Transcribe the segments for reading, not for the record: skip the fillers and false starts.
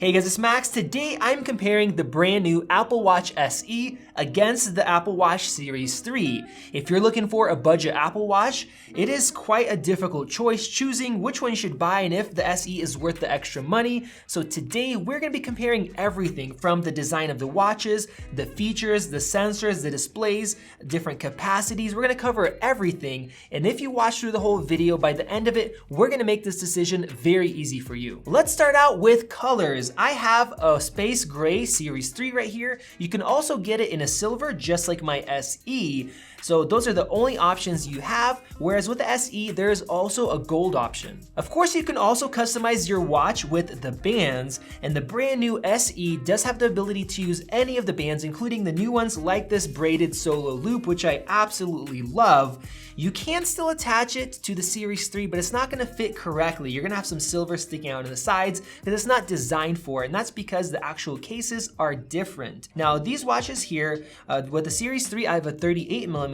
Hey guys, it's Max. Today I'm comparing the brand new Apple Watch SE against the Apple Watch Series 3. If you're looking for a budget Apple Watch, it is quite a difficult choice choosing which one you should buy and if the SE is worth the extra money. So today we're going to be comparing everything from the design of the watches, the features, the sensors, the displays, different capacities. We're going to cover everything, and if you watch through the whole video, by the end of it, we're going to make this decision very easy for you. Let's start out with colors. I have a space gray Series 3 right here. You can also get it in a silver, just like my SE. So those are the only options you have, whereas with the SE, there is also a gold option. Of course, you can also customize your watch with the bands, and the brand new SE does have the ability to use any of the bands, including the new ones like this braided solo loop, which I absolutely love. You can still attach it to the Series 3, but it's not gonna fit correctly. You're gonna have some silver sticking out on the sides because it's not designed for it, and that's because the actual cases are different. Now, these watches here, with the Series 3, I have a 38mm,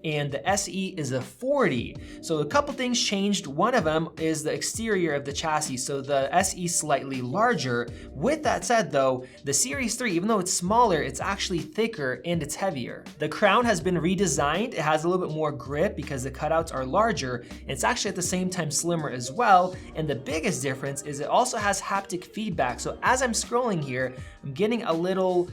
and the SE is a 40. So a couple things changed. One of them is the exterior of the chassis, so the SE is slightly larger. With that said though, the Series 3, even though it's smaller, it's actually thicker and it's heavier. The crown has been redesigned. It has a little bit more grip because the cutouts are larger. It's actually at the same time slimmer as well, and the biggest difference is it also has haptic feedback. So as I'm scrolling here, I'm getting a little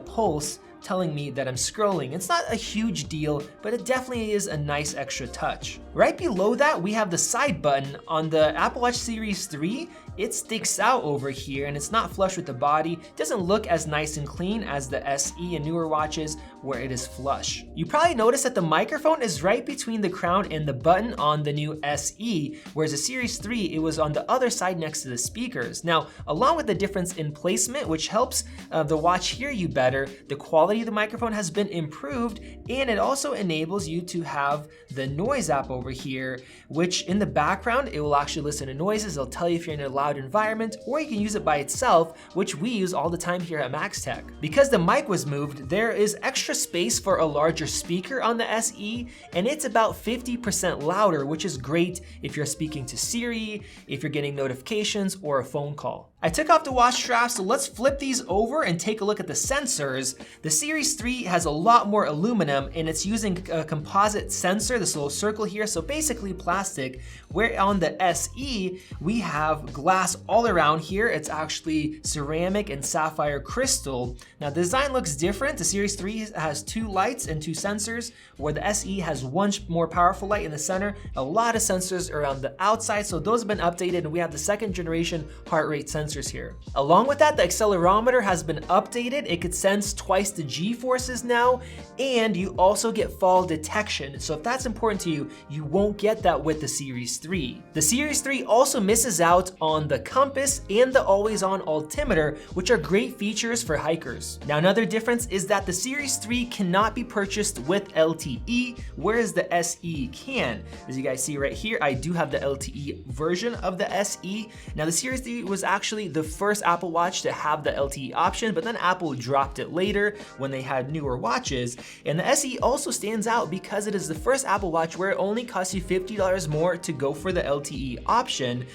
pulse telling me that I'm scrolling. It's not a huge deal, but it definitely is a nice extra touch. Right below that, we have the side button. On the Apple Watch Series 3, it sticks out over here and it's not flush with the body. It doesn't look as nice and clean as the SE and newer watches where it is flush. You probably noticed that the microphone is right between the crown and the button on the new SE, whereas the Series 3, it was on the other side next to the speakers. Now, along with the difference in placement, which helps the watch hear you better, the quality of the microphone has been improved, and it also enables you to have the noise app over here, which in the background, it will actually listen to noises. It'll tell you if you're in a loud environment, or you can use it by itself, which we use all the time here at MaxTech. Because the mic was moved, there is extra space for a larger speaker on the SE, and it's about 50% louder, which is great if you're speaking to Siri, if you're getting notifications, or a phone call. I took off the watch strap, so let's flip these over and take a look at the sensors. The Series 3 has a lot more aluminum, and it's using a composite sensor, this little circle here, so basically plastic, where on the SE, we have glass all around here. It's actually ceramic and sapphire crystal. Now, the design looks different. The Series 3 has two lights and two sensors, where the SE has one more powerful light in the center, a lot of sensors around the outside, so those have been updated, and we have the second generation heart rate sensors here. Along with that, the accelerometer has been updated. It could sense twice the G-forces now, and you also get fall detection. So if that's important to you, you won't get that with the Series 3. The Series 3 also misses out on the compass and the always-on altimeter, which are great features for hikers. Now, another difference is that the Series 3 cannot be purchased with LTE, whereas the SE can. As you guys see right here, I do have the LTE version of the SE. Now, the Series 3 was actually the first Apple Watch to have the LTE option, but then Apple dropped it later when they had newer watches. And the SE also stands out because it is the first Apple Watch where it only costs you $50 more to go for the LTE option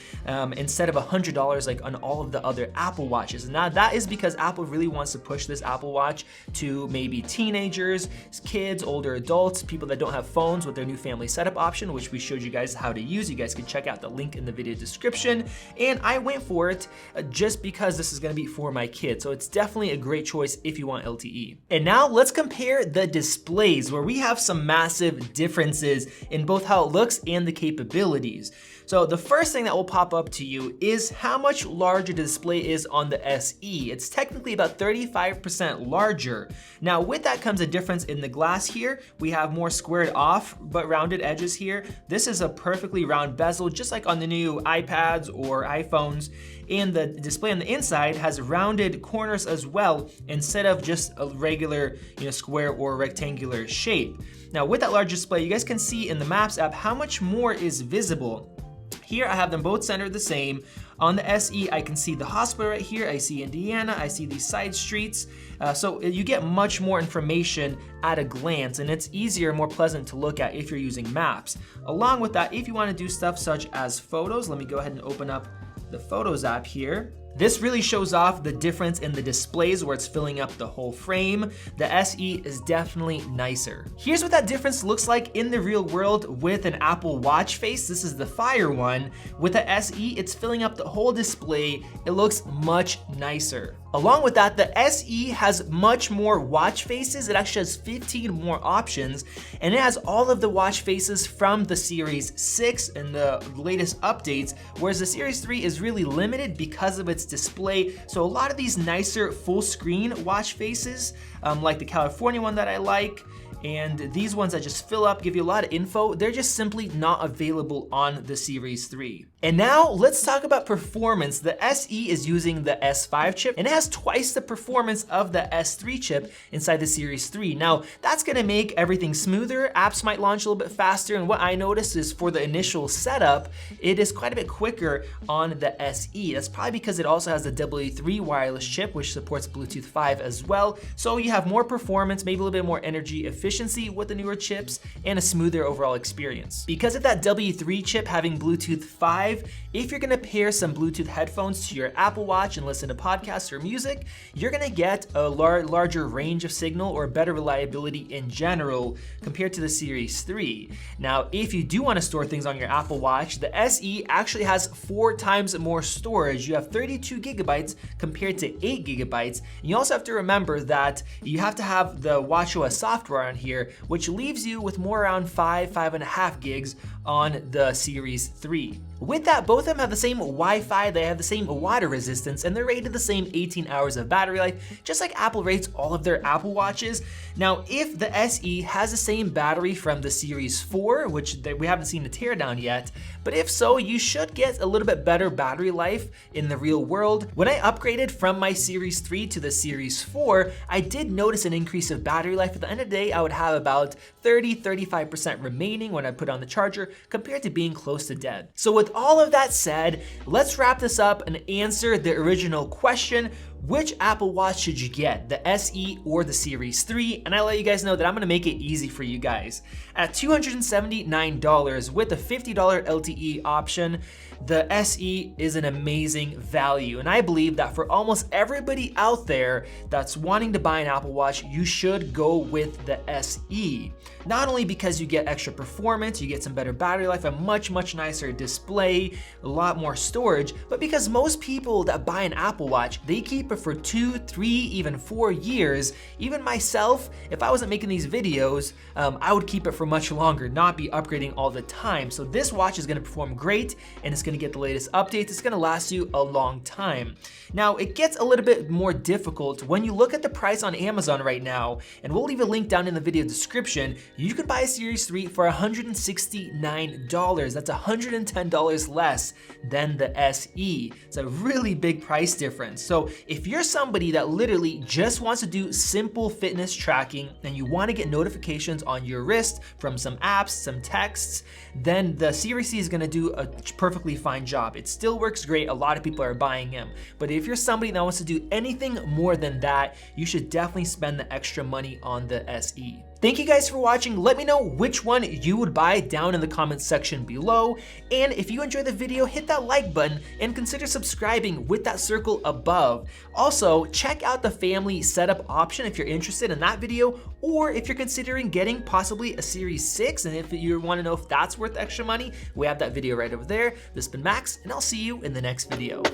instead of $100 like on all of the other Apple Watches. And now that is because Apple really wants to push this Apple Watch to maybe teenagers, kids, older adults, people that don't have phones with their new family setup option, which we showed you guys how to use. You guys can check out the link in the video description. And I went for it just because this is gonna be for my kids. So it's definitely a great choice if you want LTE. And now let's compare the displays, where we have some massive differences in both how it looks and the capabilities. So the first thing that will pop up to you is how much larger the display is on the SE. It's technically about 35% larger. Now with that comes a difference in the glass here. We have more squared off but rounded edges here. This is a perfectly round bezel, just like on the new iPads or iPhones. And the display on the inside has rounded corners as well, instead of just a regular, square or rectangular shape. Now with that large display, you guys can see in the Maps app how much more is visible. Here I have them both centered the same. On the SE, I can see the hospital right here. I see Indiana, I see these side streets. So you get much more information at a glance, and it's easier, more pleasant to look at if you're using Maps. Along with that, if you want to do stuff such as photos, let me go ahead and open up the Photos app here. This really shows off the difference in the displays where it's filling up the whole frame. The SE is definitely nicer. Here's what that difference looks like in the real world with an Apple Watch face. This is the Fire one. With the SE, it's filling up the whole display. It looks much nicer. Along with that, the SE has much more watch faces. It actually has 15 more options, and it has all of the watch faces from the Series 6 and the latest updates, whereas the Series 3 is really limited because of its display. So a lot of these nicer full screen watch faces, like the California one that I like, and these ones that just fill up, give you a lot of info, they're just simply not available on the Series 3. And now let's talk about performance. The SE is using the S5 chip, and it has twice the performance of the S3 chip inside the Series 3. Now, that's gonna make everything smoother. Apps might launch a little bit faster, and what I noticed is for the initial setup, it is quite a bit quicker on the SE. That's probably because it also has the W3 wireless chip, which supports Bluetooth 5 as well. So you have more performance, maybe a little bit more energy efficiency with the newer chips, and a smoother overall experience. Because of that W3 chip having Bluetooth 5, if you're gonna pair some Bluetooth headphones to your Apple Watch and listen to podcasts or music, you're gonna get a larger range of signal or better reliability in general compared to the Series 3. Now, if you do wanna store things on your Apple Watch, the SE actually has 4 times more storage. You have 32 gigabytes compared to 8 gigabytes. And you also have to remember that you have to have the watchOS software on here, which leaves you with more around 5.5 gigs on the Series 3. With that, both of them have the same Wi-Fi, they have the same water resistance, and they're rated the same 18 hours of battery life, just like Apple rates all of their Apple Watches. Now, if the SE has the same battery from the Series 4, which we haven't seen a teardown yet, but if so, you should get a little bit better battery life in the real world. When I upgraded from my Series 3 to the Series 4, I did notice an increase of battery life. At the end of the day, I would have about 30-35% remaining when I put on the charger compared to being close to dead. So with all of that said, let's wrap this up and answer the original question. Which Apple Watch should you get, the SE or the Series 3? And I let you guys know that I'm gonna make it easy for you guys. At $279 with a $50 LTE option, the SE is an amazing value. And I believe that for almost everybody out there that's wanting to buy an Apple Watch, you should go with the SE. Not only because you get extra performance, you get some better battery life, a much nicer display, a lot more storage, but because most people that buy an Apple Watch, they keep it for 2, 3, even 4 years. Even myself, if I wasn't making these videos, I would keep it for much longer, not be upgrading all the time. So this watch is gonna perform great, and it's gonna get the latest updates. It's gonna last you a long time. Now, it gets a little bit more difficult when you look at the price on Amazon right now, and we'll leave a link down in the video description. You can buy a Series 3 for $169. That's $110 less than the SE. It's a really big price difference. So if you're somebody that literally just wants to do simple fitness tracking and you want to get notifications on your wrist from some apps, some texts, then the Series C is going to do a perfectly fine job. It still works great. A lot of people are buying them. But if you're somebody that wants to do anything more than that, you should definitely spend the extra money on the SE. Thank you guys for watching. Let me know which one you would buy down in the comments section below. And if you enjoyed the video, hit that like button and consider subscribing with that circle above. Also, check out the family setup option if you're interested in that video, or if you're considering getting possibly a Series 6, and if you want to know if that's worth extra money, we have that video right over there. This has been Max, and I'll see you in the next video.